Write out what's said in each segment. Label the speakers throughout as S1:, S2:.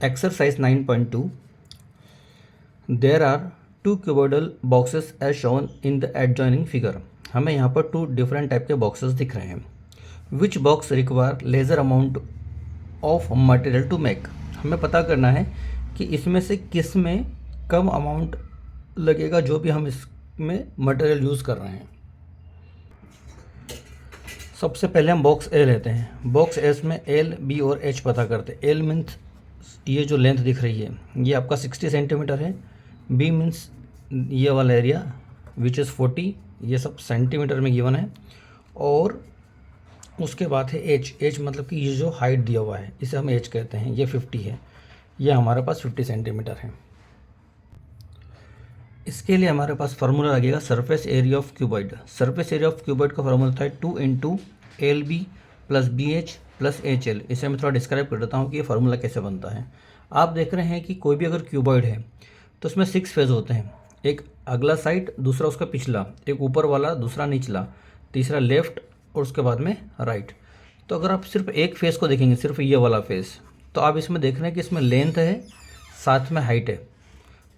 S1: Exercise 9.2. There are two cuboidal boxes as shown in the adjoining figure. हमें यहाँ पर two different type के boxes दिख रहे हैं. Which box require lesser amount of material to make. हमें पता करना है कि इसमें से किस में कम अमाउंट लगेगा जो भी हम इसमें मटेरियल यूज़ कर रहे हैं. सबसे पहले हम बॉक्स ए लेते हैं. बॉक्स एस में एल, बी और एच पता करते हैं. एल मीन्स ये जो लेंथ दिख रही है ये आपका 60 सेंटीमीटर है. बी मीन्स ये वाला एरिया विच इज़ 40, ये सब सेंटीमीटर में गिवन है. और उसके बाद है एच. एच मतलब कि ये जो हाइट दिया हुआ है इसे हम एच कहते हैं. ये 50 है, ये हमारे पास 50 सेंटीमीटर है. इसके लिए हमारे पास फार्मूला लगेगा surface area of cuboid. Surface area of cuboid का फार्मूला होता है 2 into L B plus B H plus H L. इसे मैं थोड़ा डिस्क्राइब कर देता हूँ कि ये फार्मूला कैसे बनता है. आप देख रहे हैं कि कोई भी अगर क्यूबॉइड है तो उसमें 6 फेज होते हैं. एक अगला साइड, दूसरा उसका पिछला, एक ऊपर वाला, दूसरा निचला, तीसरा लेफ्ट और उसके बाद में राइट. तो अगर आप सिर्फ एक फेस को देखेंगे, सिर्फ ये वाला फेस, तो आप इसमें देख रहे हैं कि इसमें लेंथ है साथ में हाइट है.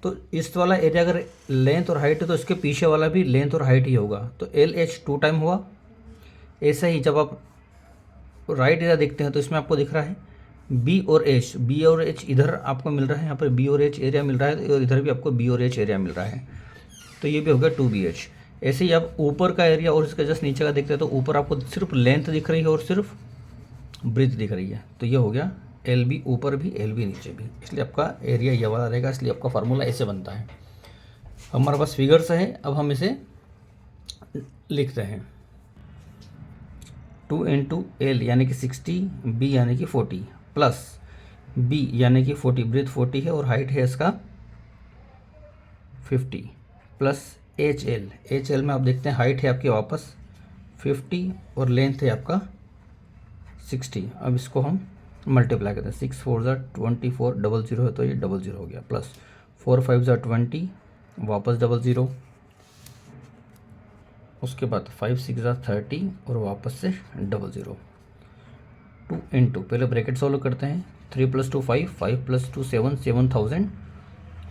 S1: तो इस वाला एरिया अगर लेंथ और हाइट है तो इसके पीछे वाला भी लेंथ और हाइट ही होगा. तो एल एच 2 टाइम हुआ. ऐसा ही जब आप राइट एरिया देखते हैं तो इसमें आपको दिख रहा है बी और एच. बी और एच इधर आपको मिल रहा है, यहाँ पर बी और एच एरिया मिल रहा है और इधर भी आपको बी और एच एरिया मिल रहा है. तो ये भी हो गया 2BH. ऐसे ही आप ऊपर का एरिया और इसका जस्ट नीचे का देखते हैं तो ऊपर आपको सिर्फ लेंथ दिख रही है और सिर्फ ब्रीथ दिख रही है. तो ये हो गया एल बी ऊपर भी, एल बी नीचे भी. इसलिए आपका एरिया ये वाला रहेगा. इसलिए आपका फार्मूला ऐसे बनता है. हमारे पास फिगर्स है, अब हम इसे लिखते हैं. 2 इंटू एल यानी कि 60, बी यानी कि 40 प्लस बी यानी कि 40, ब्रीथ 40 है और हाइट है इसका 50 plus H L. H L में आप देखते हैं हाइट है आपकी वापस 50 और लेंथ है आपका 60. अब इसको हम मल्टीप्लाई करते हैं. 6 4 24, 00 है तो ये 00 हो गया. प्लस 4 5 20, वापस 00. उसके बाद 5 6 30 और वापस से 00. 2 इंटू, पहले ब्रैकेट सॉल्व करते हैं. 3 + 2 5, 5 + 2 7, 7400.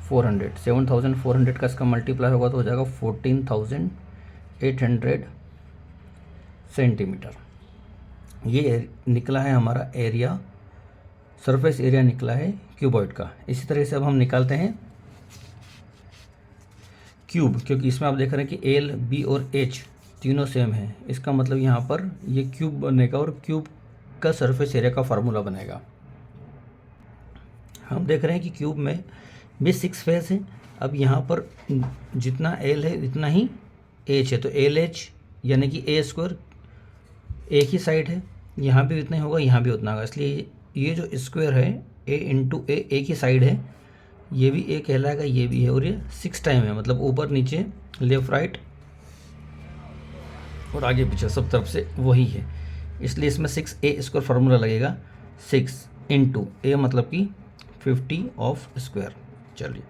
S1: 7400 का इसका मल्टीप्लाई होगा तो हो जाएगा 14800 सेंटीमीटर. ये निकला है हमारा एरिया, सरफेस एरिया निकला है क्यूबॉइड का. इसी तरह से अब हम निकालते हैं क्यूब, क्योंकि इसमें आप देख रहे हैं कि एल, बी और एच तीनों सेम है. इसका मतलब यहाँ पर ये क्यूब बनेगा और क्यूब का सरफेस एरिया का फार्मूला बनेगा. हम देख रहे हैं कि क्यूब में भी 6 फेस है. अब यहाँ पर जितना एल है इतना ही एच है. तो एल एच यानी कि ए स्क्वायर, एक ही साइड है, यहाँ भी उतना ही होगा, यहाँ भी उतना होगा. इसलिए ये जो स्क्वायर है ए इंटू ए, एक ही साइड है, ये भी ए कहलाएगा, ये भी है. और ये 6 टाइम है, मतलब ऊपर नीचे लेफ्ट राइट और आगे पीछे सब तरफ से वही है. इसलिए इसमें 6A स्क्वायर फार्मूला लगेगा. 6 इंटू ए मतलब कि 50 ऑफ स्क्वायर. चलिए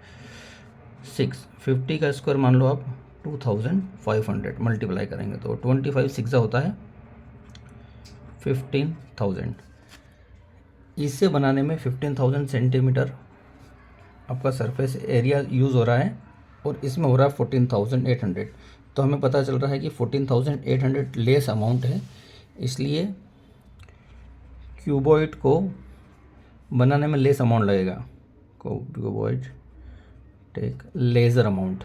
S1: 50 का स्क्वायर मान लो आप 2500 मल्टीप्लाई करेंगे तो 25 6 होता है 15,000. इसे बनाने में 15,000 सेंटीमीटर आपका सरफेस एरिया यूज़ हो रहा है और इसमें हो रहा है 14,800. तो हमें पता चल रहा है कि 14,800 लेस अमाउंट है. इसलिए क्यूबॉइड को बनाने में लेस अमाउंट लगेगा. Cuboid take lesser amount